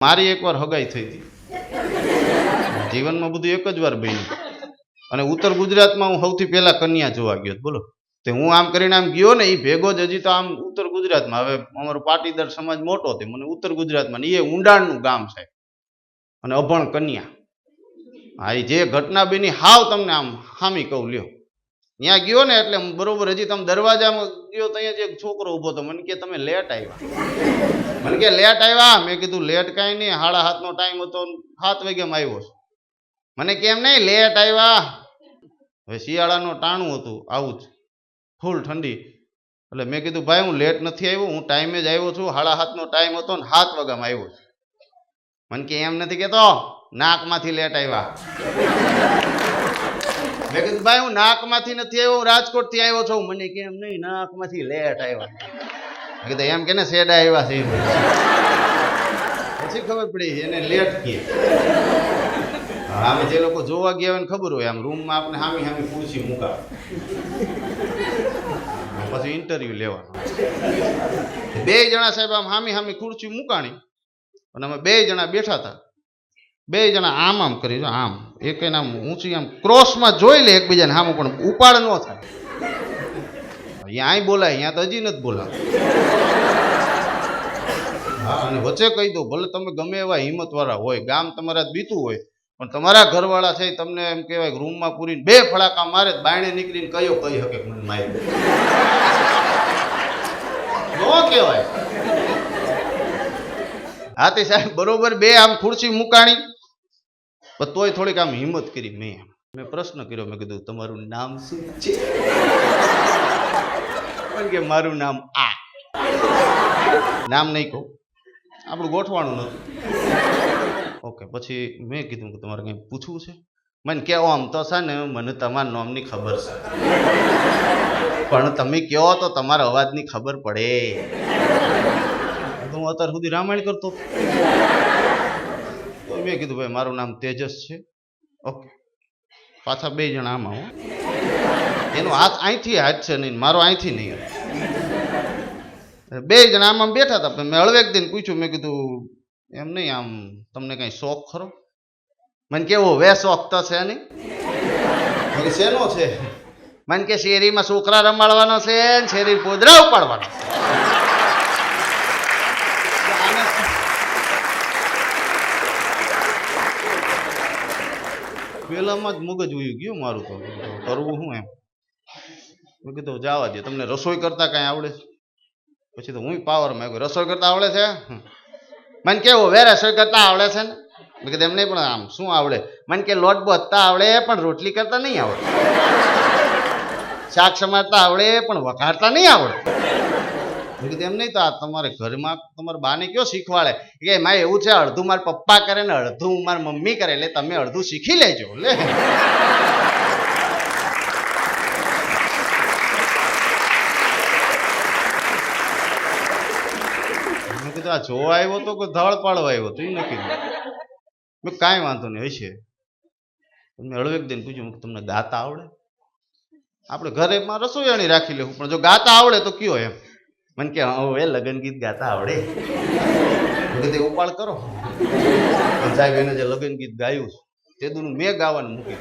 મારી એકવાર હગાઈ થઈ હતી જીવનમાં બધું એક જ વાર બન્યું અને ઉત્તર ગુજરાતમાં હું સૌથી પહેલા કન્યા જોવા ગયો બોલો તે હું આમ કરીને આમ ગયો ને એ ભેગો જ હજી તો આમ ઉત્તર ગુજરાતમાં હવે અમારો પાટીદાર સમાજ મોટો તે મને ઉત્તર ગુજરાતમાં એ ઊંડાણનું ગામ છે અને અભણ કન્યા હા એ જે ઘટના બની હાવ તમને આમ હામી કહું લ્યો ત્યાં ગયો ને એટલે બરોબર હજી તમે દરવાજામાં ગયો તો અહીંયા જે છોકરો ઉભો હતો મને કે તમે લેટ આવ્યા મને કે લેટ આવ્યા મેં કીધું લેટ કાંઈ નહીં 7:30 ટાઈમ હતો 7 વાગ્યામાં આવ્યો છું મને કેમ નહીં લેટ આવ્યા હવે શિયાળાનું ટાણું હતું આવું જ ફૂલ ઠંડી એટલે મેં કીધું ભાઈ હું લેટ નથી આવ્યો હું ટાઈમે જ આવ્યો છું 7:30 ટાઈમ હતો ને 7 વાગ્યામાં આવ્યો છું મને કે એમ નથી કેતો નાકમાંથી લેટ આવ્યા મેં કીધું ભાઈ હું નાકમાંથી નથી આવ્યો રાજકોટ થી આવ્યો છું મને કેમ નહીં નાકમાંથી લેટ આવ્યા મેં કીધું એમ કે ને શેડા આવ્યા છે પછી ખબર પડી એને લેટ કે આમે જે લોકો જોવા ગયા હોય ને ખબર હોય આમ રૂમમાં આપણે હામી હામી ખુરશી મૂકા પછી ઇન્ટરવ્યુ લેવાનું 2 જણા સાહેબ આમ હામી હામી ખુરશી મૂકાણી અને અમે 2 જણા બેઠા હતા 2 જણા આમ આમ કરી આમ એક આમ ઊંચી આમ ક્રોસમાં જોઈ લે એકબીજાને સામું પણ ઉપાડ ન થાય અહીંયા બોલાય અહીંયા તો હજી નથી બોલા હા અને વચ્ચે કહી દો ભલે તમે ગમે એવા હિંમત વાળા હોય ગામ તમારા બીતું હોય પણ તમારા ઘરવાળા છે તમને એમ કહેવાય રૂમમાં પૂરીને 2 ફડાકા મારે બાયણે નીકળીને કયો કહી શકે મને મારી ન કહેવાય હાથી સાહેબ બરોબર 2 આમ ખુરશી મુકાણી પણ તોય થોડીક આમ હિંમત કરી મેં પ્રશ્ન કર્યો મેં કીધું તમારું નામ શું છે કે મારું નામ આ નામ નહીં કહું આપણું ગોઠવાનું નથી ઓકે પછી મેં કીધું કે તમારે કંઈ પૂછવું છે મને કહો આમ તો છે ને મને તમારા નામની ખબર છે પણ તમે કહો તો તમારા અવાજની ખબર પડે હું અત્યાર સુધી રામાયણ કરતો તો મેં કીધું ભાઈ મારું નામ તેજસ છે ઓકે પાછા 2 જણા આમાં હો એનો હાથ અહીંથી હાથ છે નહીં મારો અહીંથી નહીં 2 જણા આમાં બેઠા હતા મેં હળવેક દિન પૂછ્યું મેં કીધું એમ નહીં આમ તમને કઈ શોખ ખરો મને કેવો વે શોખ તો છે નહીં શેનો છે મને કે શેરીમાં છોકરા રમાડવાનો છે ને શેરી પોદરા ઉપાડવાનો પેલામાં જ મગજ ઉયું ગયું મારું તો કરવું શું એમ મેં કીધું જવા દે તમને રસોઈ કરતા કઈ આવડે છે પછી તો હું પાવરમાં રસોઈ કરતા આવડે છે મને કેવું વે રસોઈ કરતા આવડે છે ને મેં કીધું એમ નહીં પણ આમ શું આવડે મને કે લોટ બોધતા આવડે પણ રોટલી કરતા નહીં આવડે શાક સમારતા આવડે પણ વઘારતા નહીં આવડે મેં કીધું એમ નહીં તો આ તમારે ઘરમાં તમારા બાને કયો શીખવાડે કે મારે એવું છે અડધું મારા પપ્પા કરે ને અડધું મારી મમ્મી કરે એટલે તમે અડધું શીખી લેજો લે મેં કીધું આ જોવા આવ્યો તો કે ધળ પાડવા આવ્યો તો એ નક્કી મેં કાંઈ વાંધો નહીં હશે મેં હળવેક દિન પૂછ્યું તમને ગાતા આવડે આપણે ઘરેમાં રસોઈયાણી રાખી લેવું પણ જો ગાતા આવડે તો કયો એમ મને કે હવે લગ્ન ગીત ગાતા આવડે કીધું ઉપાડ કરો સાહેબ એને જે લગ્ન ગીત ગાયું તે દુનું મેં ગાવાનું મૂકી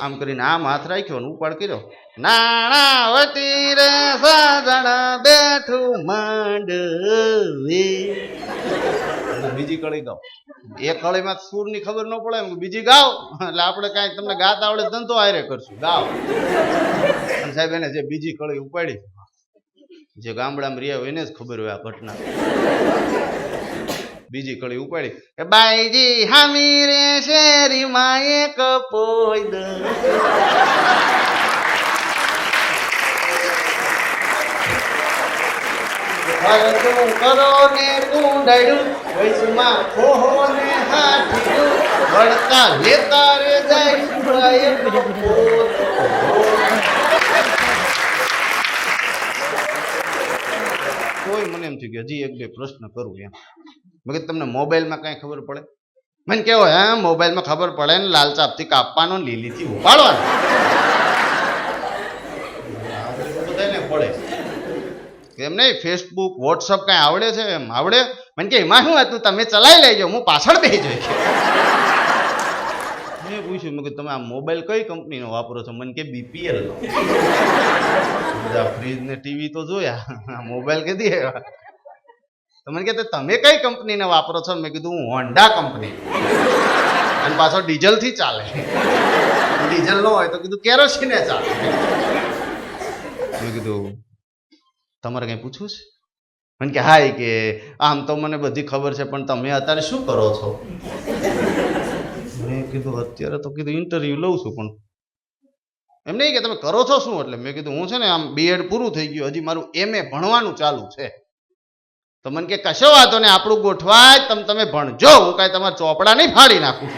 આમ કરીને આમ હાથ રાખ્યો ને ઉપાડ કર્યો નાણાવતી રે સાજણા બેઠું માંડવી બીજી કળી ગાઓ એક કળીમાં સૂરની ખબર ન પડે એમ બીજી ગાઓ એટલે આપણે કાંઈ તમને ગાતા આવડે ધંધો આયરે કરશું ગાઓ સાહેબ એને જે બીજી કળી ઉપાડી જે ગામડામાં રહ્યા હોય એને જ ખબર હોય આ ઘટના બીજી કળી ઉપાડી કે બાઈજી હામી રે શેરીમાં એક પોઈદ કરો ને કુંડાડ્યું વૈસમાં ખોહો ને હાથીયું વળતા લેતા રે જાય કોઈ મને એમ થયું કે હજી 1-2 પ્રશ્ન કરું એમ મગર તમને મોબાઈલમાં કઈ ખબર પડે મને કેવો હે મોબાઈલમાં ખબર પડે ને લાલ ચાપથી કાપવાનો લીલીથી ઉપાડવાનો બધાને પડે એમ નહીં ફેસબુક વોટ્સઅપ કઈ આવડે છે એમ આવડે મને કે એમાં શું હતું, તમે ચલાવી લેજો, હું પાછળ બેસી જઈશ. મેં પૂછ્યું, મેં કીધું તમે આ મોબાઈલ કઈ કંપનીનો વાપરો છો? મને કે BPL નો. બધા ફ્રીજ ને ટીવી તો જોયા, મોબાઈલ કીધી તો મને કે તમે કઈ કંપનીને વાપરો છો? મેં કીધું હું હોન્ડા કંપની, અને પાછો ડીઝલ થી ચાલે. ડીઝલ નો હોય તો કીધું કેરોસીને ચાલે. મેં કીધું તમારે કઈ પૂછવું છે? મને કે હા, કે આમ તો મને બધી ખબર છે, પણ તમે અત્યારે શું કરો છો? મેં કીધું અત્યારે તો કીધું ઇન્ટરવ્યુ લઉં છું. પણ એમ નહીં કે તમે કરો છો શું? એટલે મેં કીધું હું છે ને આમ B.Ed પૂરું થઈ ગયું, હજી મારું MA ભણવાનું ચાલુ છે. તો મને કે કશો વાંધો ને, આપણું ગોઠવાય, તમે ભણજો, હું કાંઈ તમારા ચોપડા નહીં ફાડી નાખું.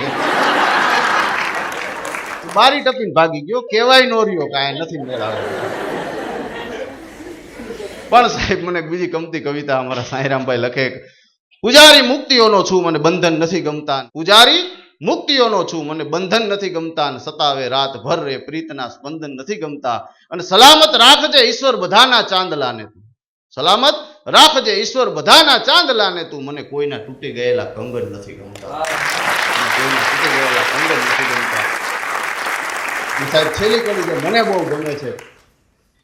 બારી ટપીને ભાગી ગયો, કેવાય નો રહ્યો, કાંઈ નથી મેળાવે. પણ સાહેબ મને બીજી ગમતી કવિતા અમારા સાંઈરામભાઈ લખે, પૂજારી મુક્તિઓનો છું, મને બંધન નથી ગમતા. પૂજારી મુક્તિઓનો છું, મને બંધન નથી ગમતા. સતાવે રાત ભર રે પ્રીતના સ્પંદન નથી ગમતા. અને સલામત રાખજે ઈશ્વર બધાના ચાંદલાને તું, સલામત રાખજે ઈશ્વર બધાના ચાંદલાને તું, મને કોઈના તૂટી ગયેલા કંગન નથી ગમતા. કોઈના તૂટી ગયેલા કંગન નથી ગમતા. સાહેબ છેલ્લી કડી મને બહુ ગમે છે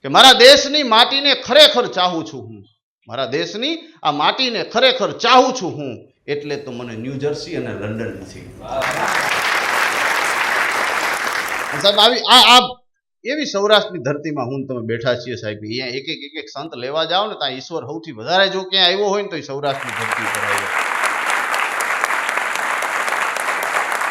કે મારા દેશની માટીને ખરેખર ચાહું છું હું, મારા દેશની આ માટીને ખરેખર ચાહું છું હું, એટલે તો મને ન્યૂજર્સી અને લંડન નથી. સાહેબ આવી આ એવી સૌરાષ્ટ્રની ધરતીમાં હું તમે બેઠા છીએ સાહેબ. અહીંયા એક એક સંત લેવા જાઓ ને ત્યાં ઈશ્વર સૌથી વધારે જો ક્યાં આવ્યો હોય ને તો એ સૌરાષ્ટ્રની ધરતી પર આવ્યો.